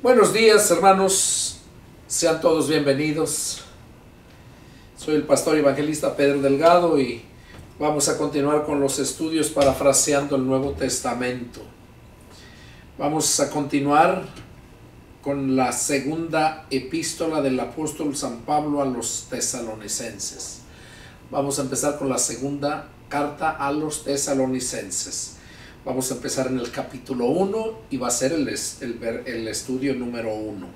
Buenos días, hermanos, sean todos bienvenidos. Soy el pastor evangelista Pedro Delgado y vamos a continuar con los estudios parafraseando el Nuevo Testamento. Vamos a continuar con la segunda epístola del apóstol San Pablo a los tesalonicenses. Vamos a empezar con la segunda carta a los tesalonicenses. Vamos a empezar en el capítulo 1 y va a ser el estudio número 1.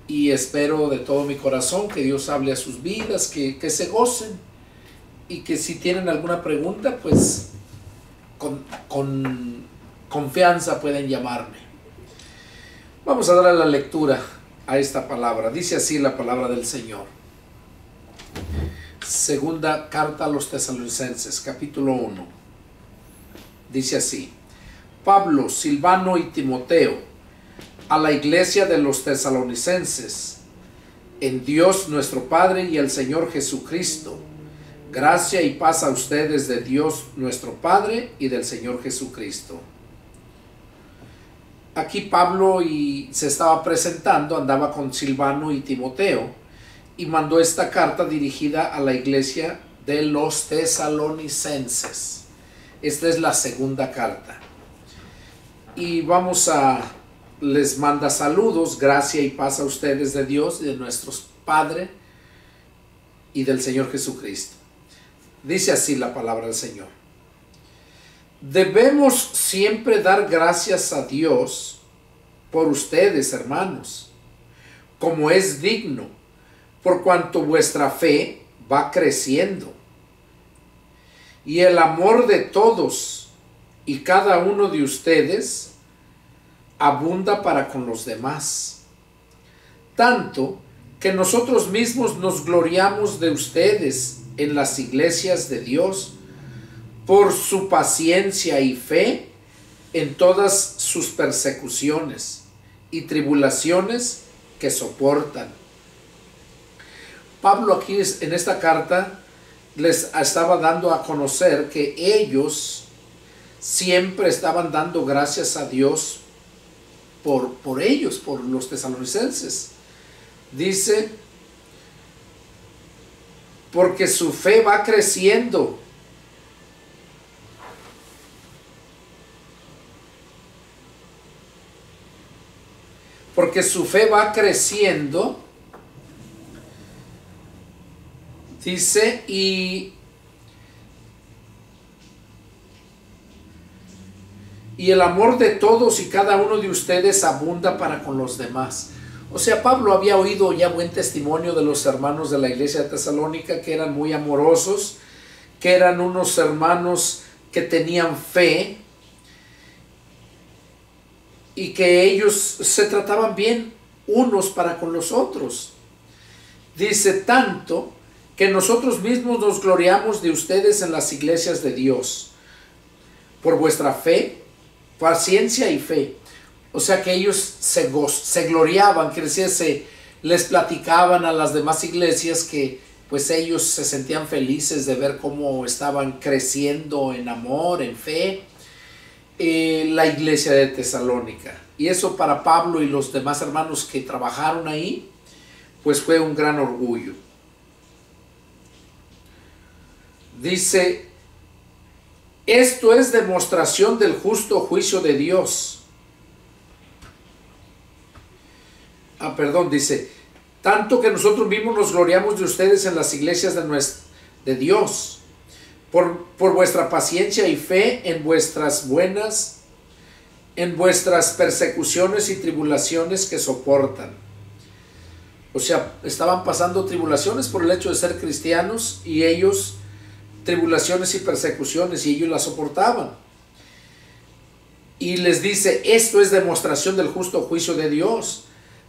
Y espero de todo mi corazón que Dios hable a sus vidas, que se gocen y que si tienen alguna pregunta, pues con confianza pueden llamarme. Vamos a darle la lectura a esta palabra. Dice así la palabra del Señor. Segunda carta a los tesalonicenses, capítulo 1. Dice así: Pablo, Silvano y Timoteo, a la iglesia de los tesalonicenses, en Dios nuestro Padre y el Señor Jesucristo, gracia y paz a ustedes de Dios nuestro Padre y del Señor Jesucristo. Aquí Pablo se estaba presentando, andaba con Silvano y Timoteo, y mandó esta carta dirigida a la iglesia de los tesalonicenses. Esta es la segunda carta. Y les manda saludos, gracia y paz a ustedes de Dios, de nuestro Padre y del Señor Jesucristo. Dice así la palabra del Señor. Debemos siempre dar gracias a Dios por ustedes, hermanos, como es digno, por cuanto vuestra fe va creciendo. Y el amor de todos y cada uno de ustedes abunda para con los demás, tanto que nosotros mismos nos gloriamos de ustedes en las iglesias de Dios por su paciencia y fe en todas sus persecuciones y tribulaciones que soportan. Pablo aquí en esta carta les estaba dando a conocer que ellos siempre estaban dando gracias a Dios por ellos, por los tesalonicenses. Dice, porque su fe va creciendo. Porque su fe va creciendo. Dice, y el amor de todos y cada uno de ustedes abunda para con los demás. O sea, Pablo había oído ya buen testimonio de los hermanos de la iglesia de Tesalónica, que eran muy amorosos, que eran unos hermanos que tenían fe y que ellos se trataban bien unos para con los otros. Dice, tanto que nosotros mismos nos gloriamos de ustedes en las iglesias de Dios por vuestra fe, paciencia y fe. O sea que ellos se gloriaban, que les platicaban a las demás iglesias que pues ellos se sentían felices de ver cómo estaban creciendo en amor, en fe, la iglesia de Tesalónica. Y eso para Pablo y los demás hermanos que trabajaron ahí, pues fue un gran orgullo. Dice, esto es demostración del justo juicio de Dios. Dice, tanto que nosotros mismos nos gloriamos de ustedes en las iglesias de Dios, por vuestra paciencia y fe en vuestras persecuciones y tribulaciones que soportan. O sea, estaban pasando tribulaciones por el hecho de ser cristianos y ellos tribulaciones y persecuciones y ellos las soportaban. Y les dice, esto es demostración del justo juicio de Dios,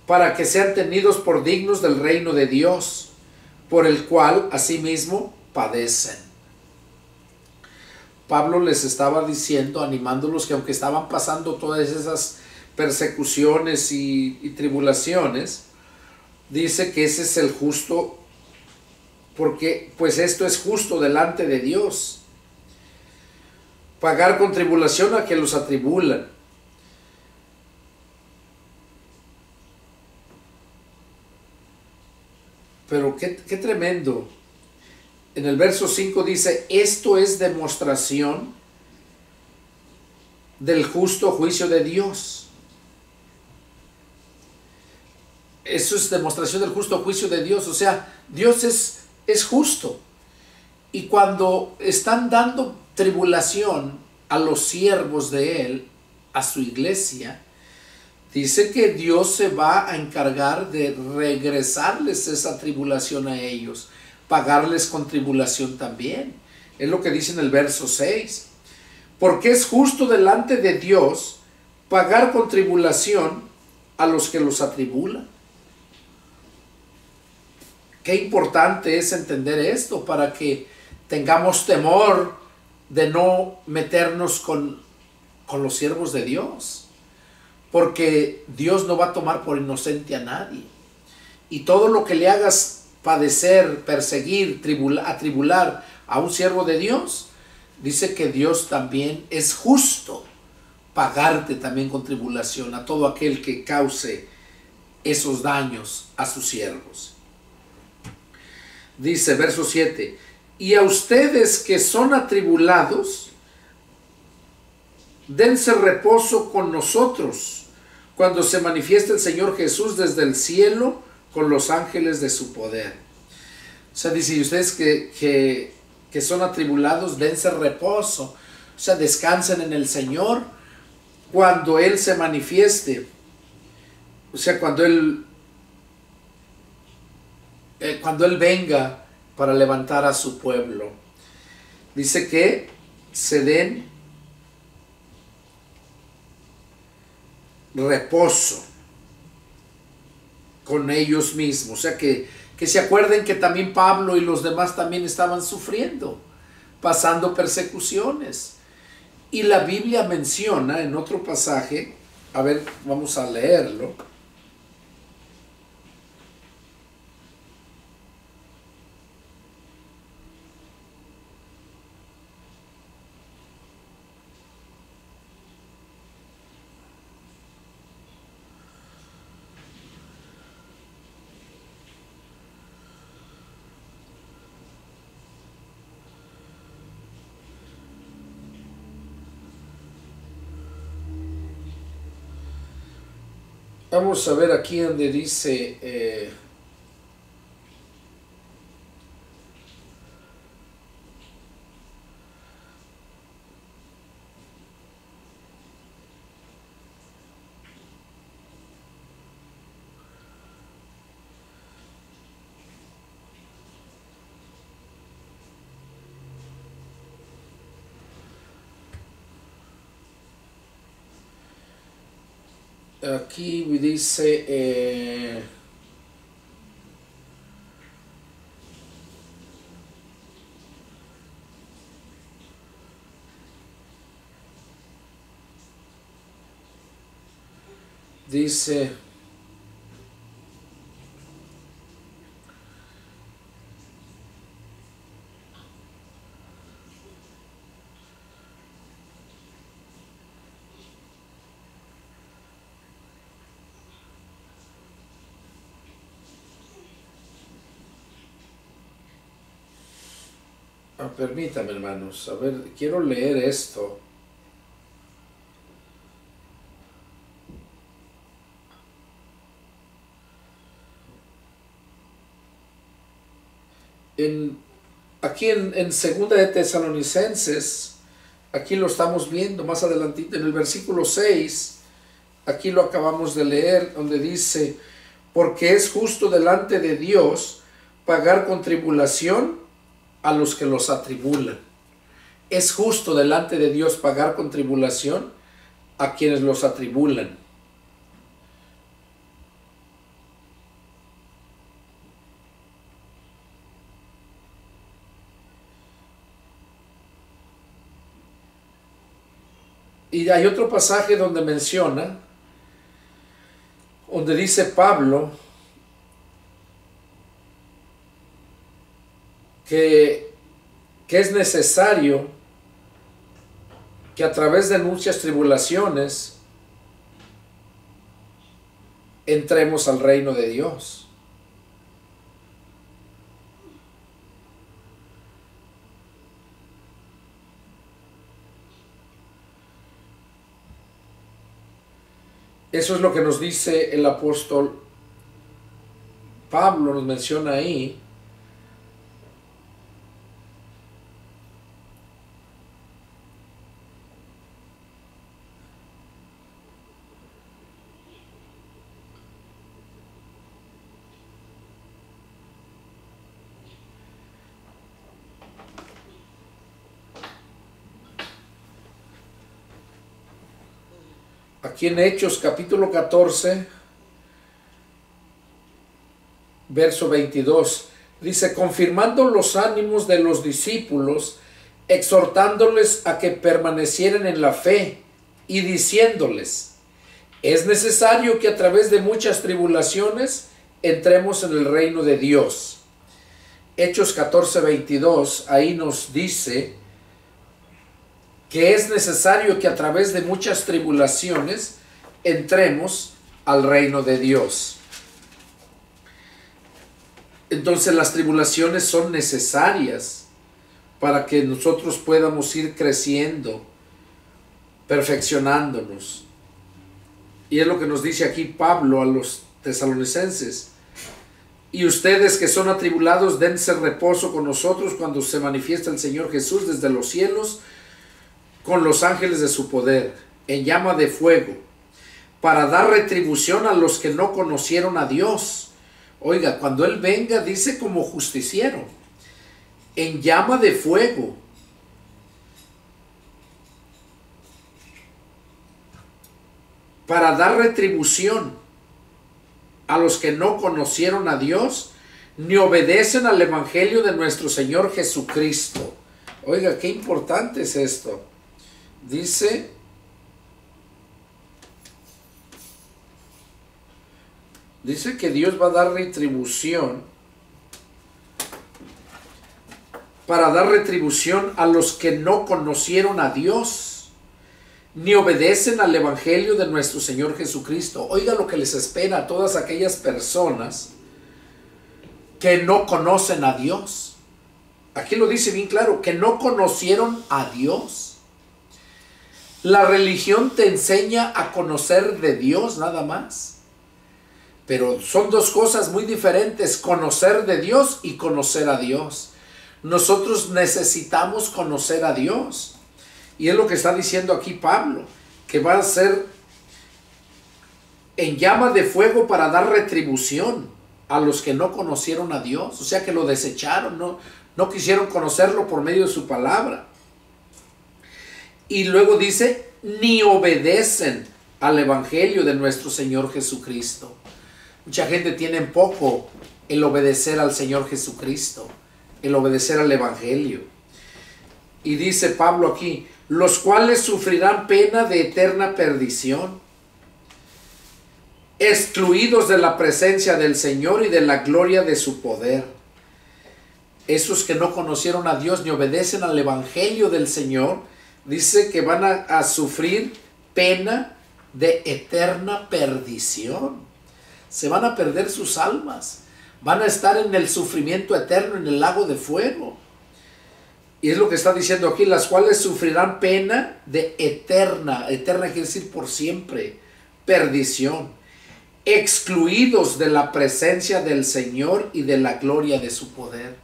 para que sean tenidos por dignos del reino de Dios, por el cual asimismo padecen. Pablo les estaba diciendo, animándolos, que aunque estaban pasando todas esas persecuciones y tribulaciones, dice que ese es el justo, porque pues esto es justo delante de Dios. Pagar con tribulación a que los atribulan. pero qué tremendo. En el verso 5 dice, esto es demostración del justo juicio de Dios. Eso es demostración del justo juicio de Dios. O sea, Dios es justo. Y cuando están dando tribulación a los siervos de Él, a su iglesia, dice que Dios se va a encargar de regresarles esa tribulación a ellos, pagarles con tribulación también. Es lo que dice en el verso 6. Porque es justo delante de Dios pagar con tribulación a los que los atribulan. Qué importante es entender esto para que tengamos temor de no meternos con los siervos de Dios. Porque Dios no va a tomar por inocente a nadie. Y todo lo que le hagas padecer, perseguir, atribular a un siervo de Dios, dice que Dios también es justo pagarte también con tribulación a todo aquel que cause esos daños a sus siervos. Dice verso 7, y a ustedes que son atribulados, dense reposo con nosotros cuando se manifieste el Señor Jesús desde el cielo con los ángeles de su poder. O sea, dice, y ustedes que son atribulados, dense reposo. O sea, descansen en el Señor cuando Él se manifieste. O sea, cuando Él venga para levantar a su pueblo. Dice que se den reposo con ellos mismos. O sea, que se acuerden que también Pablo y los demás también estaban sufriendo, pasando persecuciones. Y la Biblia menciona en otro pasaje, a ver, vamos a leerlo. Vamos a ver aquí donde dice, aquí dice, dice, permítame hermanos, a ver, quiero leer esto. Aquí en Segunda de Tesalonicenses, aquí lo estamos viendo más adelantito, en el versículo 6, aquí lo acabamos de leer, donde dice, porque es justo delante de Dios pagar con tribulación a los que los atribulan. Es justo delante de Dios pagar con tribulación a quienes los atribulan. Y hay otro pasaje donde menciona, donde dice Pablo que es necesario que a través de muchas tribulaciones entremos al reino de Dios. Eso es lo que nos dice el apóstol Pablo, nos menciona ahí. Aquí en Hechos capítulo 14, verso 22, dice: confirmando los ánimos de los discípulos, exhortándoles a que permanecieran en la fe y diciéndoles: es necesario que a través de muchas tribulaciones entremos en el reino de Dios. Hechos 14, 22, ahí nos dice que es necesario que a través de muchas tribulaciones entremos al reino de Dios. Entonces las tribulaciones son necesarias para que nosotros podamos ir creciendo, perfeccionándonos. Y es lo que nos dice aquí Pablo a los tesalonicenses: y ustedes que son atribulados, dense reposo con nosotros cuando se manifiesta el Señor Jesús desde los cielos con los ángeles de su poder, en llama de fuego, para dar retribución a los que no conocieron a Dios. Oiga, cuando Él venga, dice, como justiciero, en llama de fuego. Para dar retribución a los que no conocieron a Dios, ni obedecen al Evangelio de nuestro Señor Jesucristo. Oiga, qué importante es esto. Dice: que Dios va a dar retribución, para dar retribución a los que no conocieron a Dios, ni obedecen al Evangelio de nuestro Señor Jesucristo. Oiga lo que les espera a todas aquellas personas que no conocen a Dios. Aquí lo dice bien claro, que no conocieron a Dios. La religión te enseña a conocer de Dios nada más. Pero son dos cosas muy diferentes: conocer de Dios y conocer a Dios. Nosotros necesitamos conocer a Dios. Y es lo que está diciendo aquí Pablo, que va a ser en llama de fuego para dar retribución a los que no conocieron a Dios. O sea, que lo desecharon, no quisieron conocerlo por medio de su palabra. Y luego dice: ni obedecen al Evangelio de nuestro Señor Jesucristo. Mucha gente tiene en poco el obedecer al Señor Jesucristo, el obedecer al Evangelio. Y dice Pablo aquí: los cuales sufrirán pena de eterna perdición, excluidos de la presencia del Señor y de la gloria de su poder. Esos que no conocieron a Dios ni obedecen al Evangelio del Señor, dice que van a sufrir pena de eterna perdición. Se van a perder sus almas. Van a estar en el sufrimiento eterno, en el lago de fuego. Y es lo que está diciendo aquí: las cuales sufrirán pena de eterna quiere decir por siempre, perdición, excluidos de la presencia del Señor y de la gloria de su poder.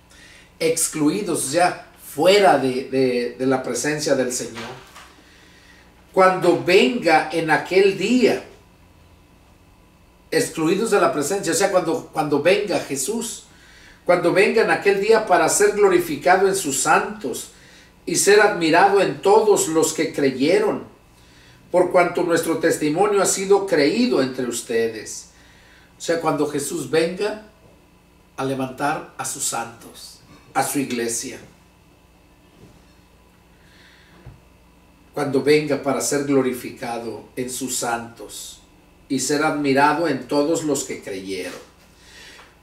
Excluidos, o sea, fuera de la presencia del Señor. Cuando venga en aquel día, excluidos de la presencia, o sea, cuando venga Jesús, cuando venga en aquel día para ser glorificado en sus santos y ser admirado en todos los que creyeron, por cuanto nuestro testimonio ha sido creído entre ustedes. O sea, cuando Jesús venga a levantar a sus santos, a su iglesia. Cuando venga para ser glorificado en sus santos y ser admirado en todos los que creyeron.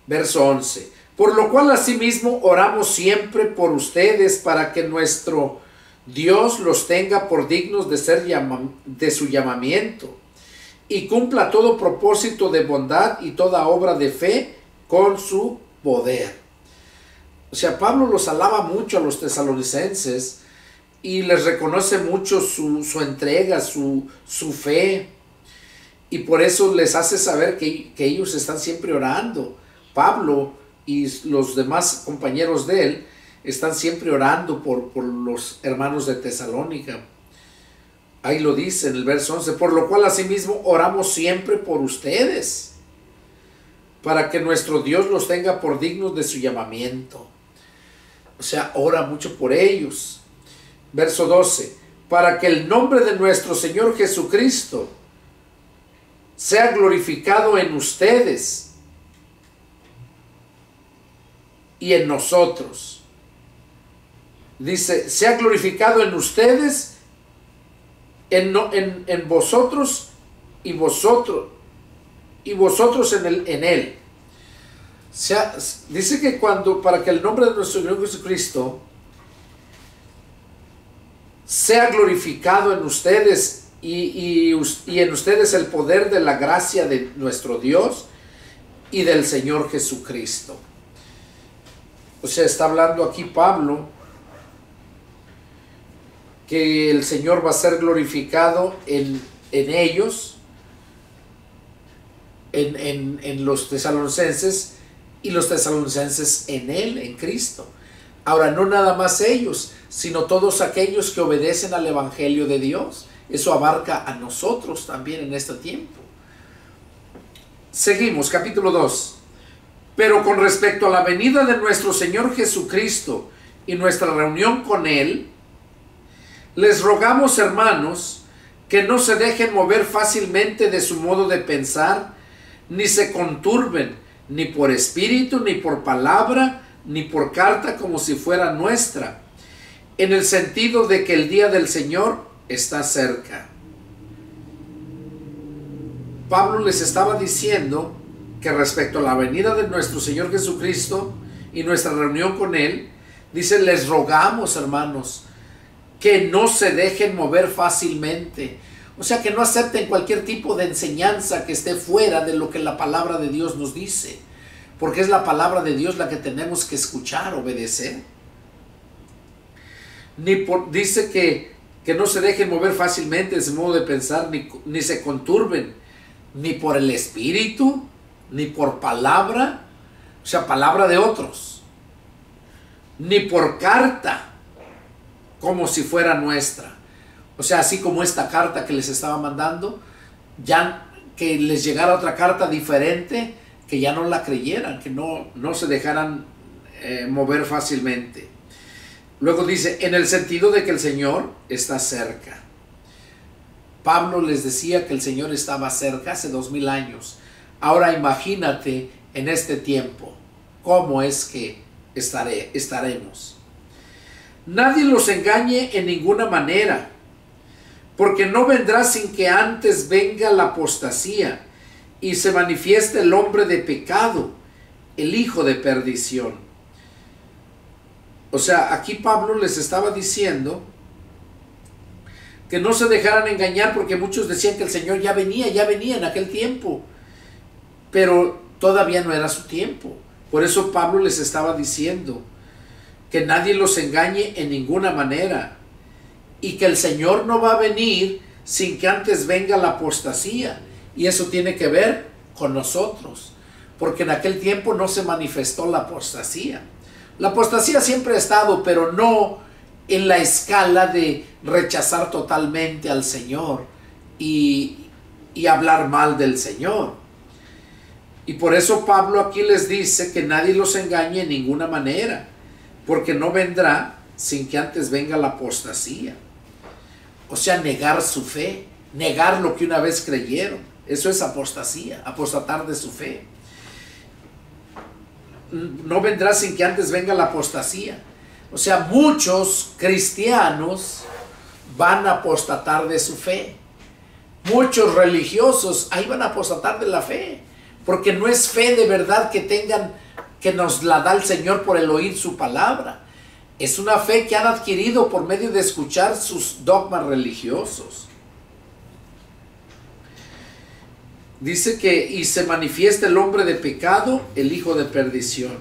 Verso 11. Por lo cual asimismo oramos siempre por ustedes, para que nuestro Dios los tenga por dignos de su llamamiento, y cumpla todo propósito de bondad y toda obra de fe con su poder. O sea, Pablo los alaba mucho a los tesalonicenses y les reconoce mucho su entrega, su fe. Y por eso les hace saber que ellos están siempre orando. Pablo y los demás compañeros de él están siempre orando por los hermanos de Tesalónica. Ahí lo dice en el verso 11, por lo cual asimismo oramos siempre por ustedes, para que nuestro Dios los tenga por dignos de su llamamiento. O sea, ora mucho por ellos. Verso 12, para que el nombre de nuestro Señor Jesucristo sea glorificado en ustedes y en nosotros. Dice, sea glorificado en ustedes, en vosotros y vosotros en él. O sea, dice que para que el nombre de nuestro Señor Jesucristo sea glorificado en ustedes y en ustedes el poder de la gracia de nuestro Dios y del Señor Jesucristo. O sea, está hablando aquí Pablo que el Señor va a ser glorificado en ellos, en los tesalonicenses, y los tesalonicenses en él, en Cristo. Ahora, no nada más ellos, sino todos aquellos que obedecen al Evangelio de Dios. Eso abarca a nosotros también en este tiempo. Seguimos, capítulo 2. Pero con respecto a la venida de nuestro Señor Jesucristo y nuestra reunión con Él, les rogamos, hermanos, que no se dejen mover fácilmente de su modo de pensar, ni se conturben, ni por espíritu, ni por palabra, ni por carta como si fuera nuestra, en el sentido de que el día del Señor está cerca. Pablo les estaba diciendo que respecto a la venida de nuestro Señor Jesucristo y nuestra reunión con Él, dice, les rogamos, hermanos, que no se dejen mover fácilmente. O sea, que no acepten cualquier tipo de enseñanza que esté fuera de lo que la palabra de Dios nos dice, porque es la palabra de Dios la que tenemos que escuchar, obedecer. Dice que no se dejen mover fácilmente de ese modo de pensar, ni se conturben, ni por el espíritu, ni por palabra, o sea, palabra de otros, ni por carta, como si fuera nuestra. O sea, así como esta carta que les estaba mandando, ya que les llegara otra carta diferente, que ya no la creyeran, que no se dejaran mover fácilmente. Luego dice, en el sentido de que el Señor está cerca. Pablo les decía que el Señor estaba cerca hace 2000 años. Ahora imagínate en este tiempo, ¿cómo es que estaremos? Nadie los engañe en ninguna manera, porque no vendrá sin que antes venga la apostasía y se manifieste el hombre de pecado, el hijo de perdición. O sea, aquí Pablo les estaba diciendo que no se dejaran engañar, porque muchos decían que el Señor ya venía en aquel tiempo, pero todavía no era su tiempo. Por eso Pablo les estaba diciendo que nadie los engañe en ninguna manera, y que el Señor no va a venir sin que antes venga la apostasía. Y eso tiene que ver con nosotros, porque en aquel tiempo no se manifestó la apostasía. La apostasía siempre ha estado, pero no en la escala de rechazar totalmente al Señor y hablar mal del Señor. Y por eso Pablo aquí les dice que nadie los engañe en ninguna manera, porque no vendrá sin que antes venga la apostasía. O sea, negar su fe, negar lo que una vez creyeron. Eso es apostasía, apostatar de su fe. No vendrá sin que antes venga la apostasía. O sea, muchos cristianos van a apostatar de su fe. Muchos religiosos ahí van a apostatar de la fe, porque no es fe de verdad que tengan, que nos la da el Señor por el oír su palabra. Es una fe que han adquirido por medio de escuchar sus dogmas religiosos. Dice que y se manifiesta el hombre de pecado, el hijo de perdición.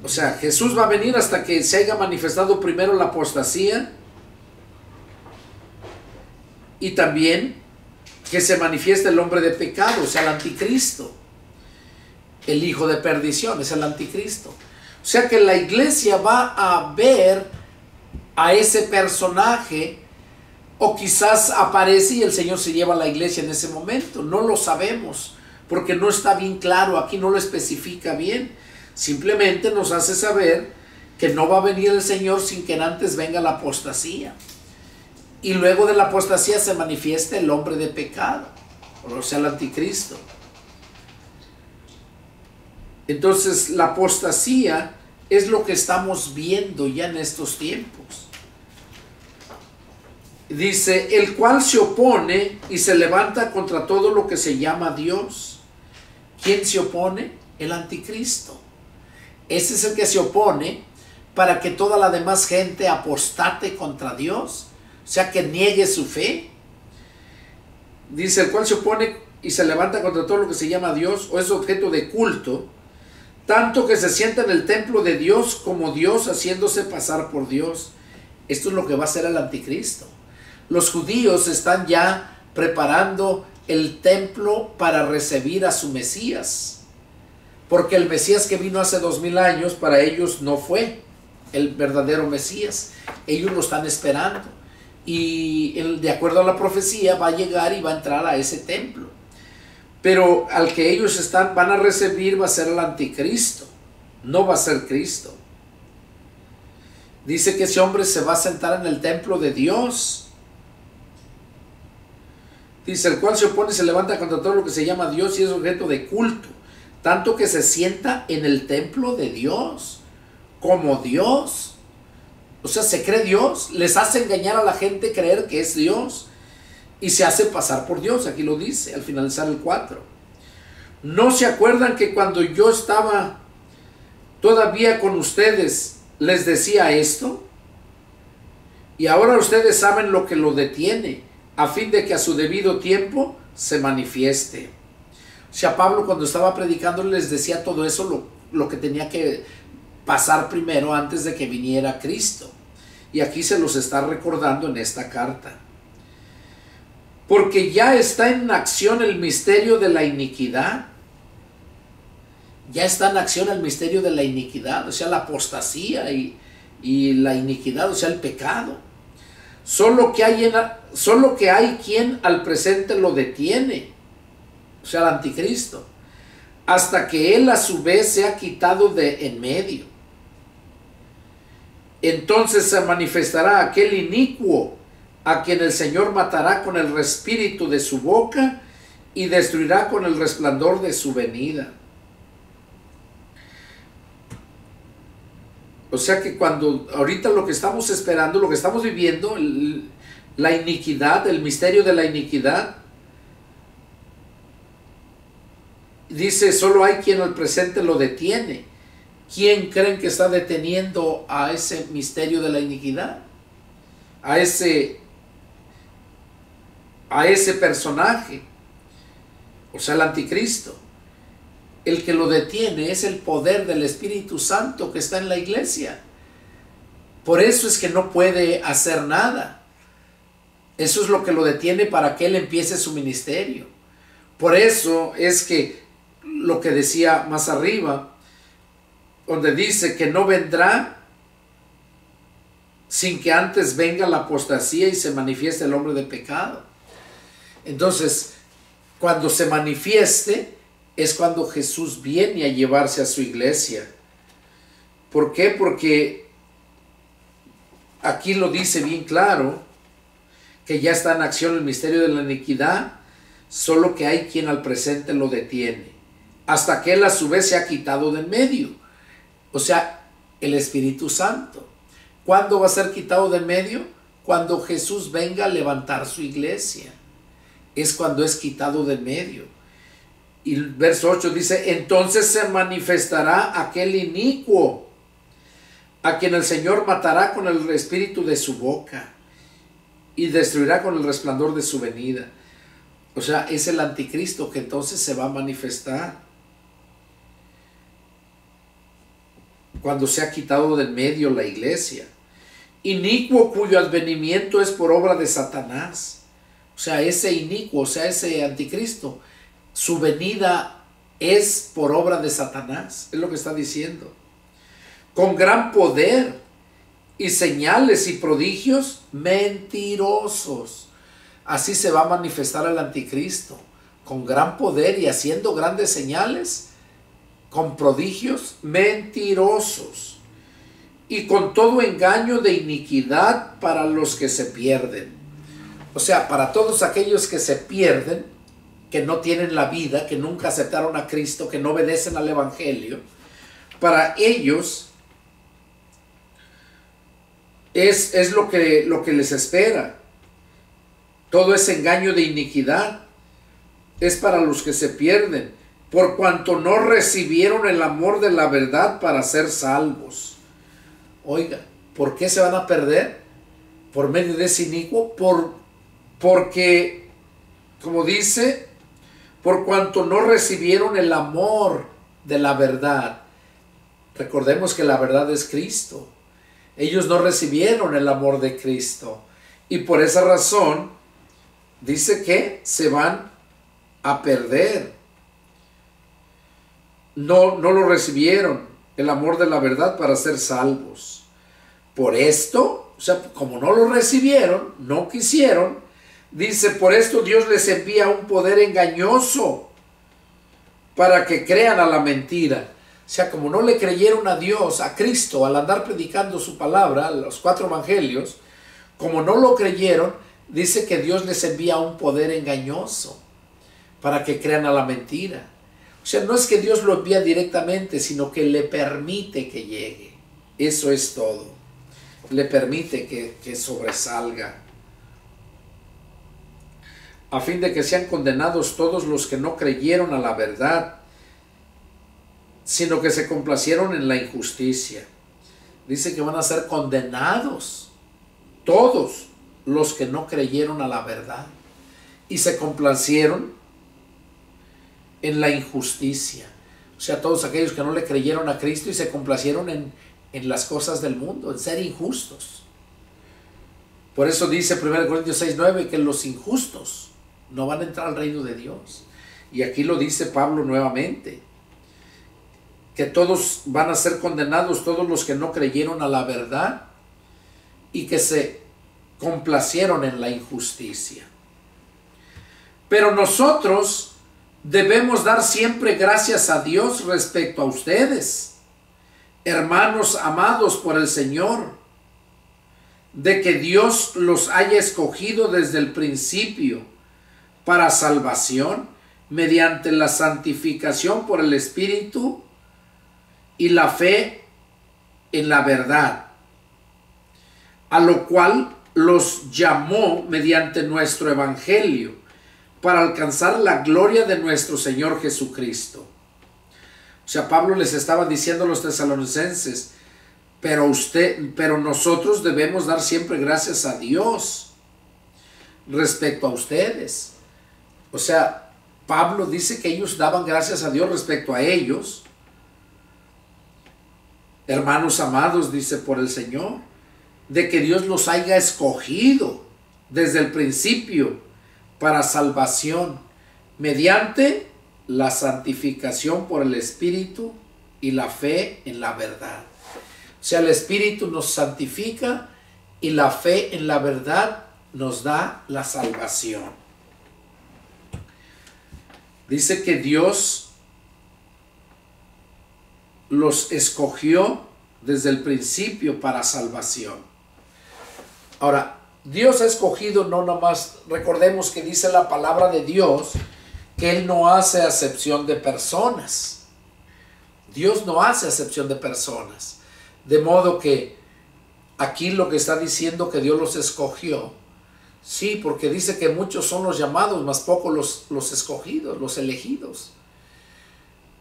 O sea, Jesús va a venir hasta que se haya manifestado primero la apostasía, y también que se manifiesta el hombre de pecado, o sea, el anticristo. El hijo de perdición es el anticristo. O sea que la iglesia va a ver a ese personaje, o quizás aparece y el Señor se lleva a la iglesia en ese momento. No lo sabemos, porque no está bien claro, aquí no lo especifica bien. Simplemente nos hace saber que no va a venir el Señor sin que antes venga la apostasía. Y luego de la apostasía se manifiesta el hombre de pecado, o sea, el anticristo. Entonces la apostasía es lo que estamos viendo ya en estos tiempos. Dice, el cual se opone y se levanta contra todo lo que se llama Dios. ¿Quién se opone? El anticristo. Ese es el que se opone para que toda la demás gente apostate contra Dios, o sea, que niegue su fe. Dice, el cual se opone y se levanta contra todo lo que se llama Dios o es objeto de culto, tanto que se sienta en el templo de Dios como Dios, haciéndose pasar por Dios. Esto es lo que va a hacer el anticristo. Los judíos están ya preparando el templo para recibir a su Mesías, porque el Mesías que vino hace 2000 años para ellos no fue el verdadero Mesías. Ellos lo están esperando y de acuerdo a la profecía va a llegar y va a entrar a ese templo. Pero al que ellos van a recibir va a ser el anticristo, no va a ser Cristo. Dice que ese hombre se va a sentar en el templo de Dios. Dice, el cual se opone y se levanta contra todo lo que se llama Dios y es objeto de culto, tanto que se sienta en el templo de Dios, como Dios. O sea, se cree Dios, les hace engañar a la gente creer que es Dios. Y se hace pasar por Dios, aquí lo dice, al finalizar el 4. ¿No se acuerdan que cuando yo estaba todavía con ustedes, les decía esto? Y ahora ustedes saben lo que lo detiene, a fin de que a su debido tiempo se manifieste. O sea, Pablo cuando estaba predicando les decía todo eso, lo que tenía que pasar primero antes de que viniera Cristo. Y aquí se los está recordando en esta carta. Porque ya está en acción el misterio de la iniquidad. Ya está en acción el misterio de la iniquidad, o sea, la apostasía y la iniquidad, o sea, el pecado. Solo que hay quien al presente lo detiene, o sea, el anticristo, hasta que él a su vez se ha quitado de en medio. Entonces se manifestará aquel inicuo, a quien el Señor matará con el espíritu de su boca y destruirá con el resplandor de su venida. O sea que cuando ahorita lo que estamos esperando, lo que estamos viviendo, la iniquidad, el misterio de la iniquidad, dice, solo hay quien al presente lo detiene. ¿Quién creen que está deteniendo a ese misterio de la iniquidad? A ese personaje, o sea, el anticristo. El que lo detiene es el poder del Espíritu Santo que está en la iglesia. Por eso es que no puede hacer nada. Eso es lo que lo detiene para que él empiece su ministerio. Por eso es que lo que decía más arriba, donde dice que no vendrá sin que antes venga la apostasía y se manifieste el hombre de pecado. Entonces, cuando se manifieste, es cuando Jesús viene a llevarse a su iglesia. ¿Por qué? Porque aquí lo dice bien claro, que ya está en acción el misterio de la iniquidad, solo que hay quien al presente lo detiene, hasta que él a su vez se ha quitado de en medio. O sea, el Espíritu Santo. ¿Cuándo va a ser quitado de en medio? Cuando Jesús venga a levantar su iglesia. Es cuando es quitado de en medio. Y el verso 8 dice, entonces se manifestará aquel inicuo, a quien el Señor matará con el espíritu de su boca y destruirá con el resplandor de su venida. O sea, es el anticristo que entonces se va a manifestar cuando se ha quitado de en medio la iglesia. Inicuo cuyo advenimiento es por obra de Satanás, o sea, ese inicuo, o sea, ese anticristo, su venida es por obra de Satanás, es lo que está diciendo. Con gran poder y señales y prodigios mentirosos. Así se va a manifestar el anticristo, con gran poder y haciendo grandes señales, con prodigios mentirosos, y con todo engaño de iniquidad para los que se pierden. O sea, para todos aquellos que se pierden, que no tienen la vida, que nunca aceptaron a Cristo, que no obedecen al Evangelio, para ellos es lo que les espera. Todo ese engaño de iniquidad es para los que se pierden, por cuanto no recibieron el amor de la verdad para ser salvos. Oiga, ¿por qué se van a perder? Por medio de ese inicuo, porque, como dice, por cuanto no recibieron el amor de la verdad. Recordemos que la verdad es Cristo. Ellos no recibieron el amor de Cristo, y por esa razón dice que se van a perder. No lo recibieron, el amor de la verdad para ser salvos. Por esto, o sea, como no lo recibieron, no quisieron, dice, por esto Dios les envía un poder engañoso para que crean a la mentira. O sea, como no le creyeron a Dios, a Cristo, al andar predicando su palabra, los 4 evangelios, como no lo creyeron, dice que Dios les envía un poder engañoso para que crean a la mentira. O sea, no es que Dios lo envía directamente, sino que le permite que llegue. Eso es todo. Le permite que sobresalga. A fin de que sean condenados todos los que no creyeron a la verdad, sino que se complacieron en la injusticia. Dice que van a ser condenados todos los que no creyeron a la verdad y se complacieron en la injusticia. O sea, todos aquellos que no le creyeron a Cristo y se complacieron en las cosas del mundo, en ser injustos. Por eso dice 1 Corintios 6:9 que los injustos no van a entrar al reino de Dios. Y aquí lo dice Pablo nuevamente, que todos van a ser condenados, todos los que no creyeron a la verdad y que se complacieron en la injusticia. Pero nosotros debemos dar siempre gracias a Dios respecto a ustedes, hermanos amados por el Señor, de que Dios los haya escogido desde el principio para salvación, mediante la santificación por el Espíritu y la fe en la verdad, a lo cual los llamó mediante nuestro Evangelio, para alcanzar la gloria de nuestro Señor Jesucristo. O sea, Pablo les estaba diciendo a los tesalonicenses, pero nosotros debemos dar siempre gracias a Dios respecto a ustedes. O sea, Pablo dice que ellos daban gracias a Dios respecto a ellos. Hermanos amados, dice, por el Señor, de que Dios los haya escogido desde el principio para salvación, mediante la santificación por el Espíritu y la fe en la verdad. O sea, el Espíritu nos santifica y la fe en la verdad nos da la salvación. Dice que Dios los escogió desde el principio para salvación. Ahora, Dios ha escogido no nomás, recordemos que dice la palabra de Dios que Él no hace acepción de personas. Dios no hace acepción de personas. De modo que aquí lo que está diciendo que Dios los escogió. Sí, porque dice que muchos son los llamados, mas pocos los escogidos, los elegidos.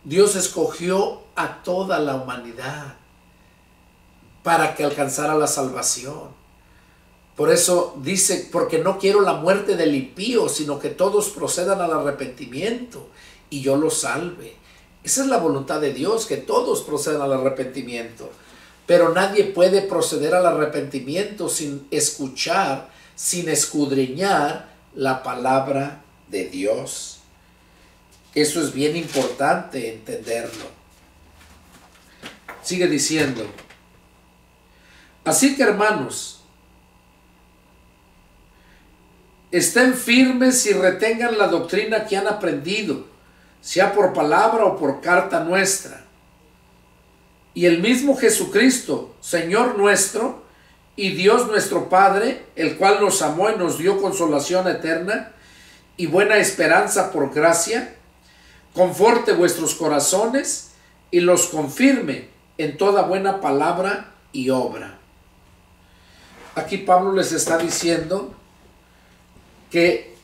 Dios escogió a toda la humanidad para que alcanzara la salvación. Por eso dice, porque no quiero la muerte del impío, sino que todos procedan al arrepentimiento y yo los salve. Esa es la voluntad de Dios, que todos procedan al arrepentimiento. Pero nadie puede proceder al arrepentimiento sin escuchar, sin escudriñar la palabra de Dios. Eso es bien importante entenderlo. Sigue diciendo: así que, hermanos, estén firmes y retengan la doctrina que han aprendido, sea por palabra o por carta nuestra. Y el mismo Jesucristo, Señor nuestro, y Dios nuestro Padre, el cual nos amó y nos dio consolación eterna y buena esperanza por gracia, conforte vuestros corazones y los confirme en toda buena palabra y obra. Aquí Pablo les está diciendo que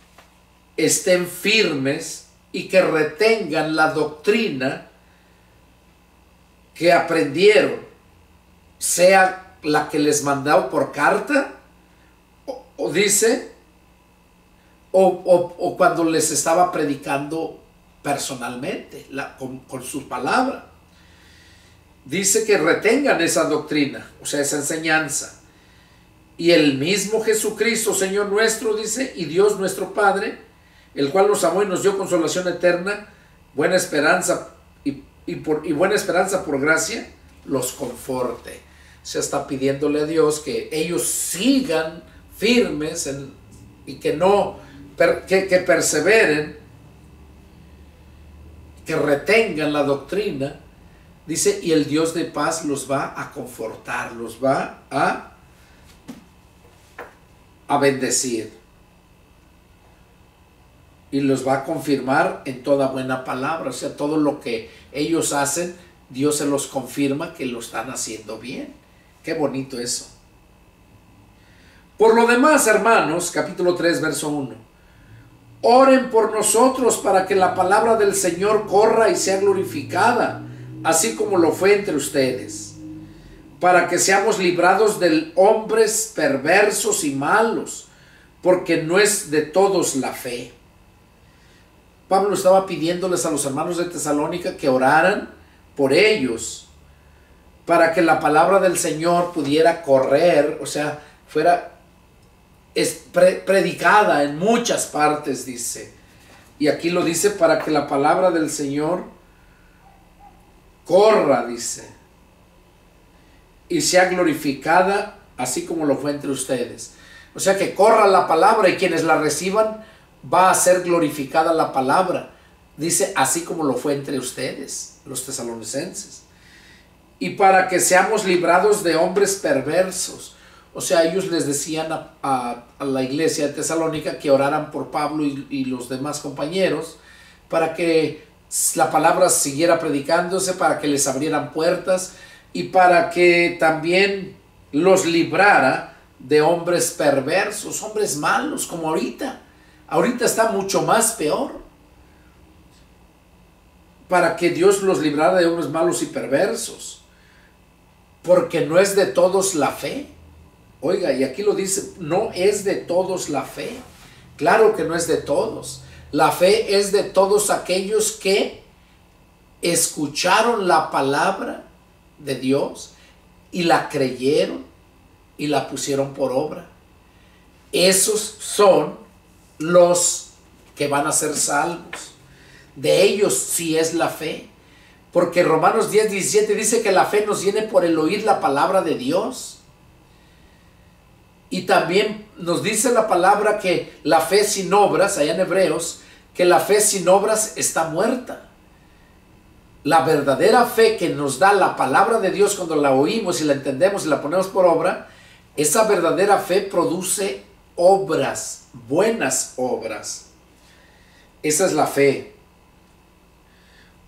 estén firmes y que retengan la doctrina que aprendieron, sea la que les mandó por carta, o dice, o cuando les estaba predicando personalmente, con su palabra. Dice que retengan esa doctrina, o sea, esa enseñanza. Y el mismo Jesucristo, Señor nuestro, dice, y Dios nuestro Padre, el cual nos amó y nos dio consolación eterna, buena esperanza y buena esperanza por gracia, los conforte. Se está pidiéndole a Dios que ellos sigan firmes y que perseveren, que retengan la doctrina. Dice, y el Dios de paz los va a confortar, los va a bendecir y los va a confirmar en toda buena palabra. O sea, todo lo que ellos hacen, Dios se los confirma que lo están haciendo bien. Qué bonito eso. Por lo demás, hermanos, capítulo 3, verso 1. Oren por nosotros para que la palabra del Señor corra y sea glorificada, así como lo fue entre ustedes, para que seamos librados de hombres perversos y malos, porque no es de todos la fe. Pablo estaba pidiéndoles a los hermanos de Tesalónica que oraran por ellos, para que la palabra del Señor pudiera correr, o sea, fuera predicada en muchas partes, dice. Y aquí lo dice, para que la palabra del Señor corra, dice, y sea glorificada, así como lo fue entre ustedes. O sea, que corra la palabra y quienes la reciban, va a ser glorificada la palabra. Dice, así como lo fue entre ustedes, los tesalonicenses. Y para que seamos librados de hombres perversos. O sea, ellos les decían a la iglesia de Tesalónica que oraran por Pablo y los demás compañeros, para que la palabra siguiera predicándose, para que les abrieran puertas y para que también los librara de hombres perversos, hombres malos, como ahorita. Ahorita está mucho más peor. Para que Dios los librara de hombres malos y perversos, porque no es de todos la fe. Oiga, y aquí lo dice, no es de todos la fe. Claro que no es de todos. La fe es de todos aquellos que escucharon la palabra de Dios y la creyeron y la pusieron por obra. Esos son los que van a ser salvos. De ellos sí es la fe. Porque Romanos 10:17 dice que la fe nos viene por el oír la palabra de Dios. Y también nos dice la palabra que la fe sin obras, allá en Hebreos, que la fe sin obras está muerta. La verdadera fe que nos da la palabra de Dios cuando la oímos y la entendemos y la ponemos por obra, esa verdadera fe produce obras, buenas obras. Esa es la fe.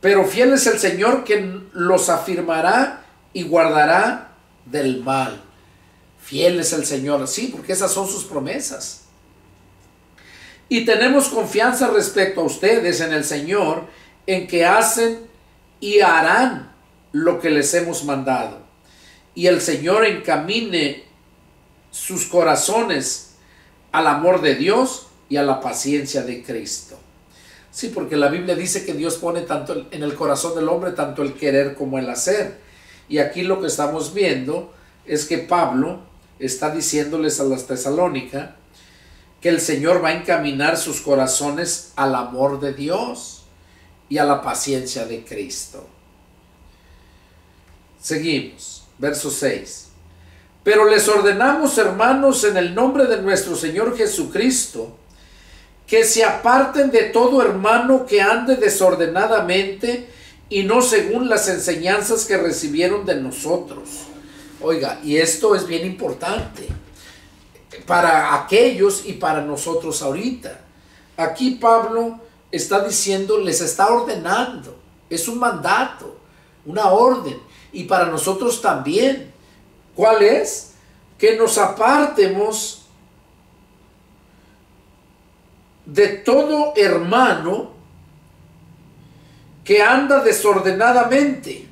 Pero fiel es el Señor que los afirmará y guardará del mal. Fiel es el Señor, sí, porque esas son sus promesas. Y tenemos confianza respecto a ustedes en el Señor, en que hacen y harán lo que les hemos mandado. Y el Señor encamine sus corazones al amor de Dios y a la paciencia de Cristo. Sí, porque la Biblia dice que Dios pone tanto en el corazón del hombre tanto el querer como el hacer. Y aquí lo que estamos viendo es que Pablo está diciéndoles a las Tesalónica que el Señor va a encaminar sus corazones al amor de Dios y a la paciencia de Cristo. Seguimos, verso 6. Pero les ordenamos, hermanos, en el nombre de nuestro Señor Jesucristo, que se aparten de todo hermano que ande desordenadamente y no según las enseñanzas que recibieron de nosotros. Oiga, y esto es bien importante para aquellos y para nosotros ahorita. Aquí Pablo está diciendo, les está ordenando, es un mandato, una orden, y para nosotros también. ¿Cuál es? Que nos apartemos de todo hermano que anda desordenadamente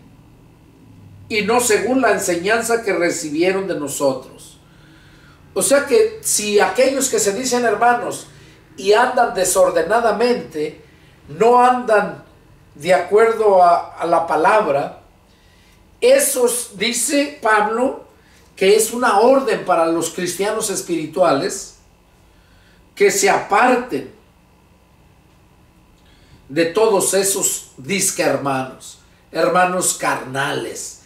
y no según la enseñanza que recibieron de nosotros. O sea que si aquellos que se dicen hermanos y andan desordenadamente, no andan de acuerdo a la palabra, esos, dice Pablo, que es una orden para los cristianos espirituales, que se aparten de todos esos disque hermanos, hermanos carnales,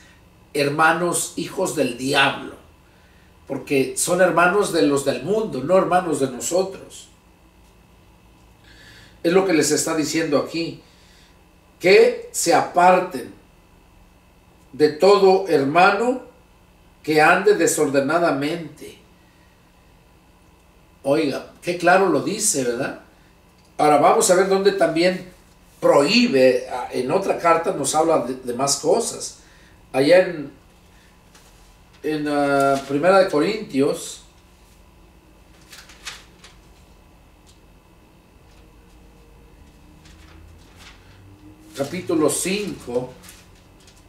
hermanos hijos del diablo, porque son hermanos de los del mundo, no hermanos de nosotros. Es lo que les está diciendo aquí, que se aparten de todo hermano que ande desordenadamente. Oiga, qué claro lo dice, ¿verdad? Ahora vamos a ver dónde también prohíbe. En otra carta nos habla de más cosas. Allá en Primera de Corintios, capítulo 5,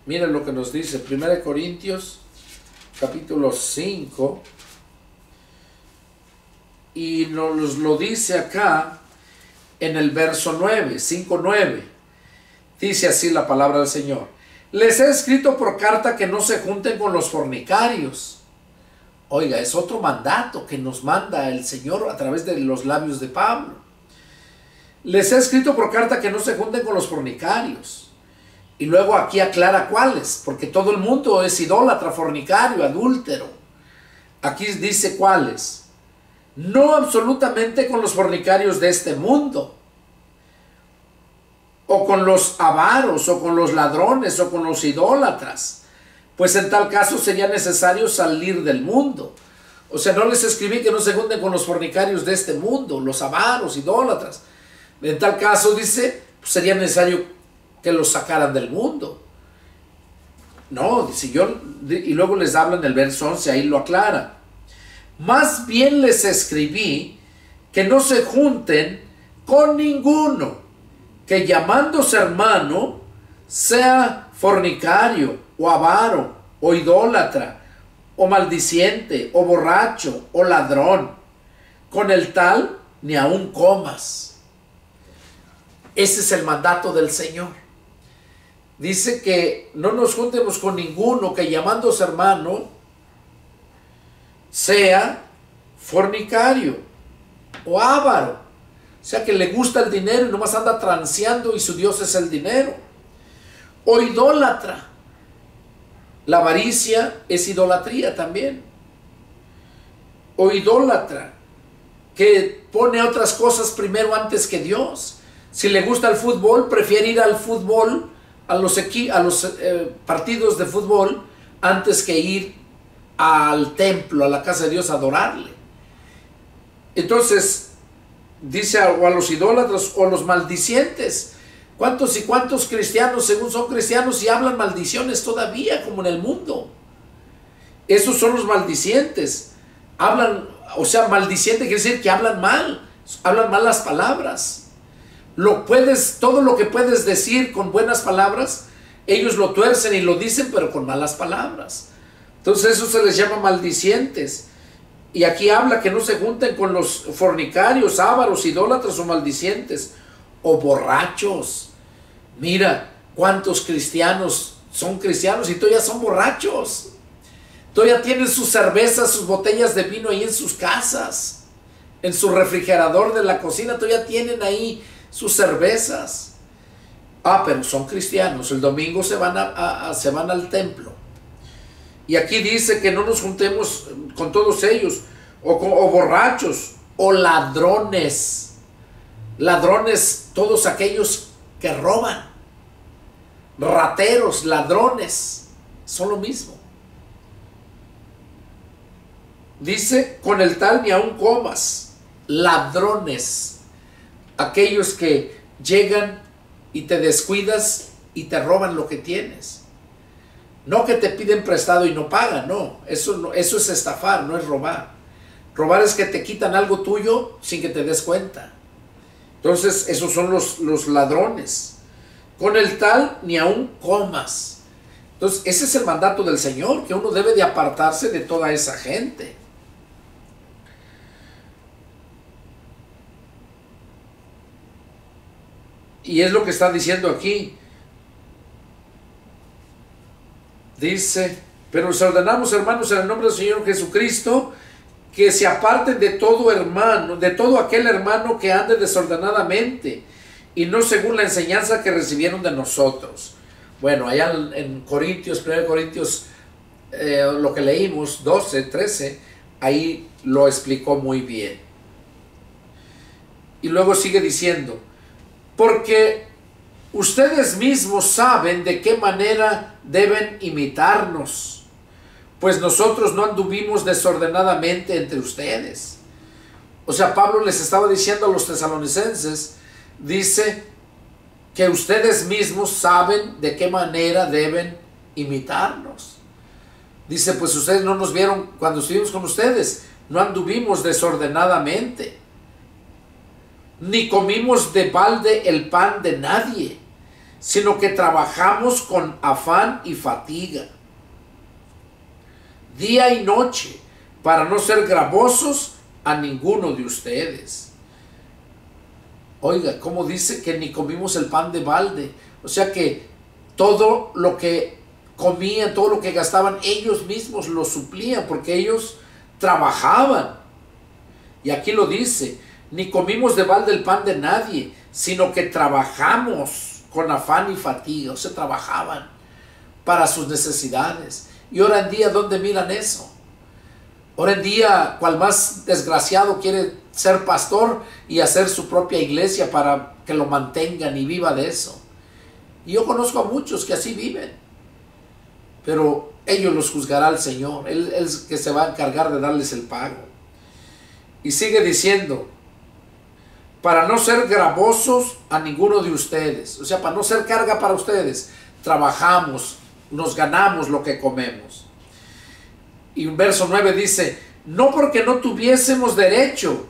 miren lo que nos dice. Primera de Corintios, capítulo 5, y nos lo dice acá en el verso 9, 5:9. Dice así la palabra del Señor: les he escrito por carta que no se junten con los fornicarios. Oiga, es otro mandato que nos manda el Señor a través de los labios de Pablo. Les he escrito por carta que no se junten con los fornicarios. Y luego aquí aclara cuáles, porque todo el mundo es idólatra, fornicario, adúltero. Aquí dice cuáles. No absolutamente con los fornicarios de este mundo, o con los avaros, o con los ladrones, o con los idólatras, pues en tal caso sería necesario salir del mundo. O sea, no les escribí que no se junten con los fornicarios de este mundo, los avaros, idólatras. En tal caso, dice, pues sería necesario que los sacaran del mundo. No, dice y luego les habla en el verso 11, ahí lo aclara. Más bien les escribí que no se junten con ninguno que llamándose hermano sea fornicario, o avaro, o idólatra, o maldiciente, o borracho, o ladrón. Con el tal ni aun comas. Ese es el mandato del Señor. Dice que no nos juntemos con ninguno que llamándose hermano sea fornicario o avaro. O sea, que le gusta el dinero y nomás anda transeando y su Dios es el dinero. O idólatra. La avaricia es idolatría también. O idólatra, que pone otras cosas primero antes que Dios. Si le gusta el fútbol, prefiere ir al fútbol, a los partidos de fútbol, antes que ir al templo, a la casa de Dios, a adorarle. Entonces, dice o a los idólatras o a los maldicientes. ¿Cuántos y cuántos cristianos, según son cristianos, y hablan maldiciones todavía, como en el mundo? Esos son los maldicientes. Hablan, o sea, maldiciente quiere decir que hablan malas palabras. Todo lo que puedes decir con buenas palabras, ellos lo tuercen y lo dicen, pero con malas palabras. Entonces eso se les llama maldicientes. Y aquí habla que no se junten con los fornicarios, ávaros, idólatras o maldicientes, o borrachos. Mira cuántos cristianos son cristianos y todavía son borrachos. Todavía tienen sus cervezas, sus botellas de vino ahí en sus casas. en su refrigerador de la cocina todavía tienen ahí sus cervezas. Ah, pero son cristianos, el domingo se van al templo. Y aquí dice que no nos juntemos con todos ellos, o borrachos, o ladrones. Ladrones, todos aquellos que roban. Rateros, ladrones, son lo mismo. Dice, con el tal ni aun comas. Ladrones, aquellos que llegan y te descuidas y te roban lo que tienes. No que te piden prestado y no pagan, no. Eso es estafar, no es robar. Robar es que te quitan algo tuyo sin que te des cuenta. Entonces, esos son los ladrones. Con el tal ni aun comas. Entonces, ese es el mandato del Señor, que uno debe de apartarse de toda esa gente. Y es lo que está diciendo aquí. Dice, pero les ordenamos, hermanos, en el nombre del Señor Jesucristo, que se aparten de todo hermano, de todo aquel hermano que ande desordenadamente, y no según la enseñanza que recibieron de nosotros. Bueno, allá en Corintios, 1 Corintios, lo que leímos, 12, 13, ahí lo explicó muy bien. Y luego sigue diciendo, porque ustedes mismos saben de qué manera deben imitarnos, pues nosotros no anduvimos desordenadamente entre ustedes. O sea, Pablo les estaba diciendo a los tesalonicenses, dice que ustedes mismos saben de qué manera deben imitarnos. Dice, pues ustedes no nos vieron cuando estuvimos con ustedes, no anduvimos desordenadamente, ni comimos de balde el pan de nadie, sino que trabajamos con afán y fatiga, día y noche, para no ser gravosos a ninguno de ustedes. Oiga, ¿cómo dice que ni comimos el pan de balde? O sea que todo lo que comían, todo lo que gastaban, ellos mismos lo suplían, porque ellos trabajaban. Y aquí lo dice, ni comimos de balde el pan de nadie, sino que trabajamos con afán y fatiga. O sea, trabajaban para sus necesidades. Y ahora en día, ¿dónde miran eso? Ahora en día, cual más desgraciado quiere ser pastor y hacer su propia iglesia para que lo mantengan y viva de eso. Y yo conozco a muchos que así viven, pero ellos los juzgará el Señor. Él es que se va a encargar de darles el pago. Y sigue diciendo, para no ser gravosos a ninguno de ustedes. O sea, para no ser carga para ustedes, trabajamos, nos ganamos lo que comemos. Y un verso 9 dice, no porque no tuviésemos derecho,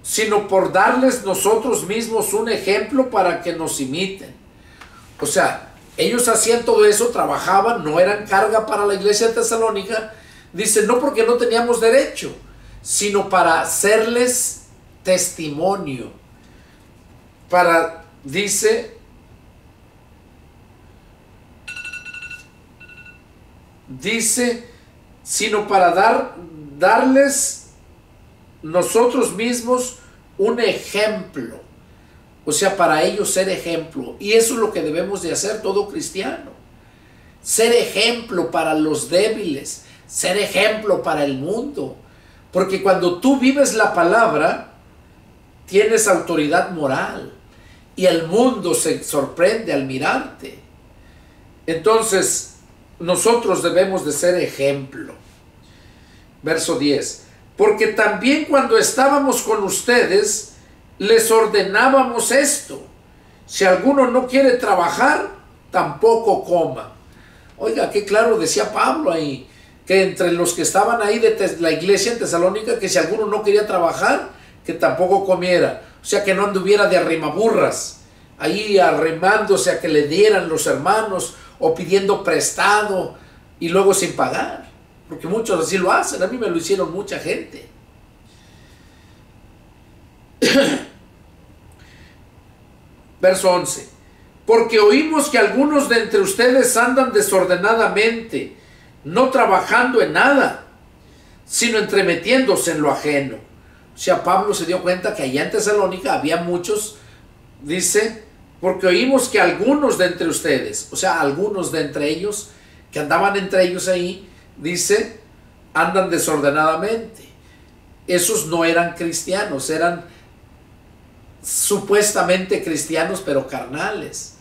sino por darles nosotros mismos un ejemplo para que nos imiten. O sea, ellos hacían todo eso, trabajaban, no eran carga para la iglesia de Tesalónica. Dice, no porque no teníamos derecho, sino para hacerles testimonio. Dice, sino para darles nosotros mismos un ejemplo. O sea, para ellos ser ejemplo. Y eso es lo que debemos de hacer todo cristiano. Ser ejemplo para los débiles. Ser ejemplo para el mundo. Porque cuando tú vives la palabra, tienes autoridad moral. Y el mundo se sorprende al mirarte. Entonces, nosotros debemos de ser ejemplo. Verso 10. Porque también cuando estábamos con ustedes, les ordenábamos esto: si alguno no quiere trabajar, tampoco coma. Oiga, qué claro decía Pablo ahí, que entre los que estaban ahí de la iglesia en Tesalónica, que si alguno no quería trabajar, que tampoco comiera. O sea, que no anduviera de arrimaburras, ahí arrimándose a que le dieran los hermanos, o pidiendo prestado y luego sin pagar. Porque muchos así lo hacen. A mí me lo hicieron mucha gente. Verso 11. Porque oímos que algunos de entre ustedes andan desordenadamente, no trabajando en nada, sino entremetiéndose en lo ajeno. O O sea, Pablo se dio cuenta que allá en Tesalónica había muchos, dice, porque oímos que algunos de entre ustedes, o sea, algunos de entre ellos, que andaban entre ellos ahí, dice, andan desordenadamente. Esos no eran cristianos, eran supuestamente cristianos, pero carnales,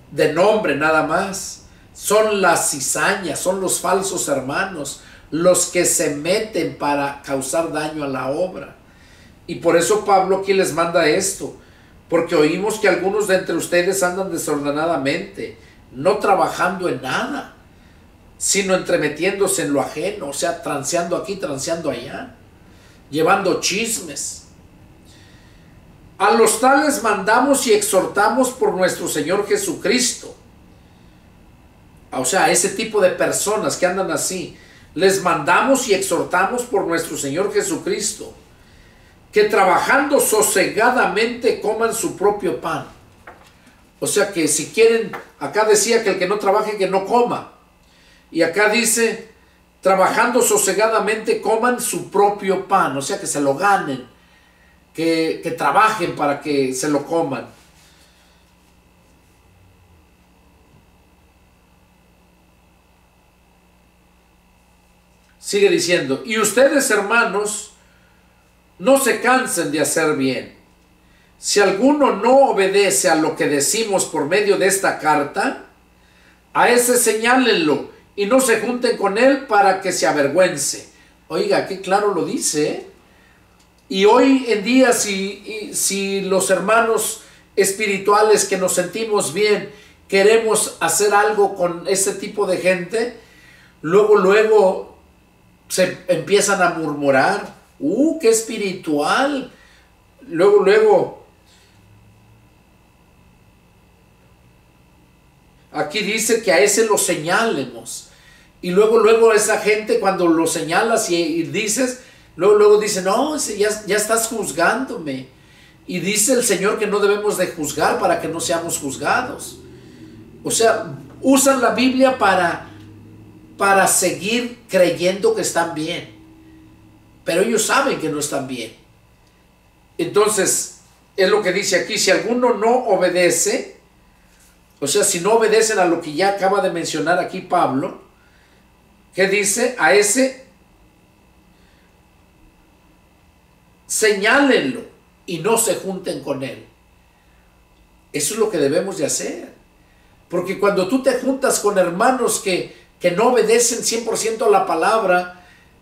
de nombre nada más. Son las cizañas, son los falsos hermanos, los que se meten para causar daño a la obra. Y por eso Pablo aquí les manda esto, porque oímos que algunos de entre ustedes andan desordenadamente, no trabajando en nada, sino entremetiéndose en lo ajeno, o sea, transeando aquí, transeando allá, llevando chismes. A los tales mandamos y exhortamos por nuestro Señor Jesucristo. O sea, ese tipo de personas que andan así, les mandamos y exhortamos por nuestro Señor Jesucristo, que trabajando sosegadamente coman su propio pan. O sea que si quieren, acá decía que el que no trabaje, que no coma. Y acá dice, trabajando sosegadamente coman su propio pan. O sea que se lo ganen, que trabajen para que se lo coman. Sigue diciendo, y ustedes, hermanos, no se cansen de hacer bien. Si alguno no obedece a lo que decimos por medio de esta carta, a ese señálenlo y no se junten con él para que se avergüence. Oiga, qué claro lo dice, ¿eh? Y hoy en día, si los hermanos espirituales que nos sentimos bien, queremos hacer algo con ese tipo de gente, luego se empiezan a murmurar. ¡Qué espiritual! Luego, aquí dice que a ese lo señalemos. Y luego esa gente, cuando lo señalas y dices, luego dice, no, ya estás juzgándome. Y dice el Señor que no debemos de juzgar para que no seamos juzgados. O sea, usan la Biblia para seguir creyendo que están bien. Pero ellos saben que no están bien. Entonces, es lo que dice aquí, si alguno no obedece, o sea, si no obedecen a lo que ya acaba de mencionar aquí Pablo, ¿qué dice? A ese señálenlo y no se junten con él. Eso es lo que debemos de hacer. Porque cuando tú te juntas con hermanos que no obedecen 100% a la palabra,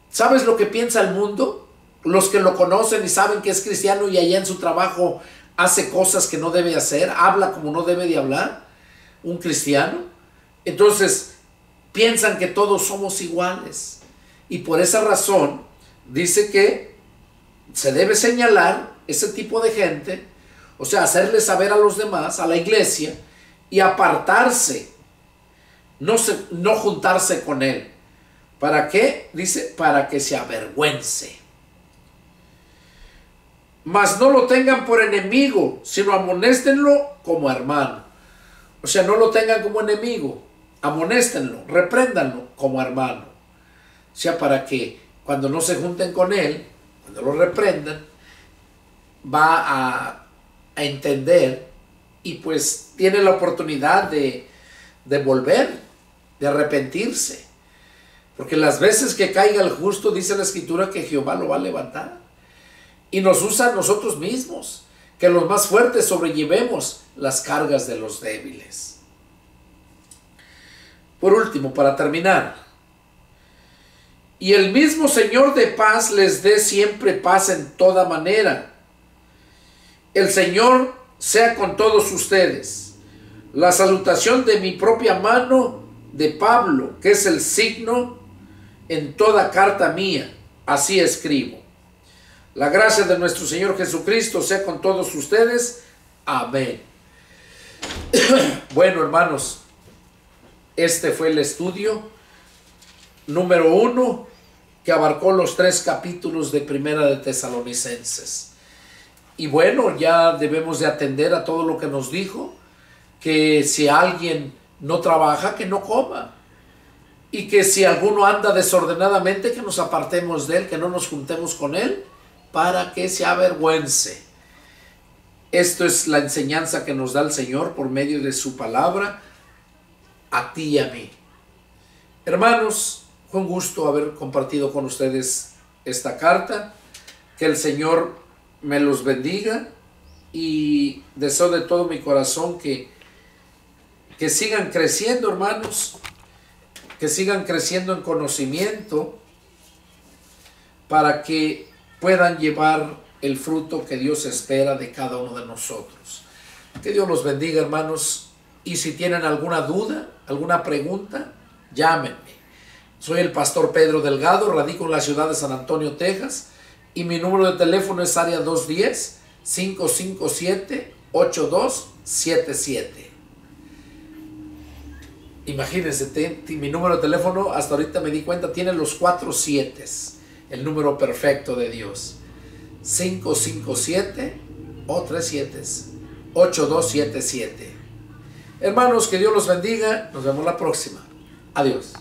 ¿sabes lo que piensa el mundo? Los que lo conocen y saben que es cristiano y allá en su trabajo hace cosas que no debe hacer, habla como no debe de hablar, un cristiano. Entonces, piensan que todos somos iguales. Y por esa razón, dice que se debe señalar ese tipo de gente, o sea, hacerle saber a los demás, a la iglesia, y apartarse, no juntarse con él. ¿Para qué? Dice, para que se avergüence. Mas no lo tengan por enemigo, sino amonéstenlo como hermano. O sea, no lo tengan como enemigo, amonéstenlo, repréndanlo como hermano. O sea, para que cuando no se junten con él, cuando lo reprendan, va a entender y pues tiene la oportunidad de volver, de arrepentirse. Porque las veces que caiga el justo, dice la Escritura que Jehová lo va a levantar. Y nos usa a nosotros mismos, que los más fuertes sobrellevemos las cargas de los débiles. Por último, para terminar, y el mismo Señor de paz les dé siempre paz en toda manera. El Señor sea con todos ustedes. La salutación de mi propia mano de Pablo, que es el signo en toda carta mía, así escribo. La gracia de nuestro Señor Jesucristo sea con todos ustedes. Amén. Bueno, hermanos, este fue el estudio número 1 que abarcó los 3 capítulos de Primera de Tesalonicenses. Y bueno, ya debemos de atender a todo lo que nos dijo, que si alguien no trabaja, que no coma. Y que si alguno anda desordenadamente, que nos apartemos de él, que no nos juntemos con él, para que se avergüence. Esto es la enseñanza que nos da el Señor por medio de su palabra a ti y a mí. Hermanos, fue un gusto haber compartido con ustedes esta carta. Que el Señor me los bendiga y deseo de todo mi corazón que sigan creciendo, hermanos, que sigan creciendo en conocimiento para que puedan llevar el fruto que Dios espera de cada uno de nosotros. Que Dios los bendiga, hermanos, y si tienen alguna duda, alguna pregunta, llámenme. Soy el pastor Pedro Delgado, radico en la ciudad de San Antonio, Texas, y mi número de teléfono es área 210-557-8277. Imagínense, mi número de teléfono, hasta ahorita me di cuenta, tiene los 4 7, el número perfecto de Dios. 557 o 37 8277. Hermanos, que Dios los bendiga. Nos vemos la próxima. Adiós.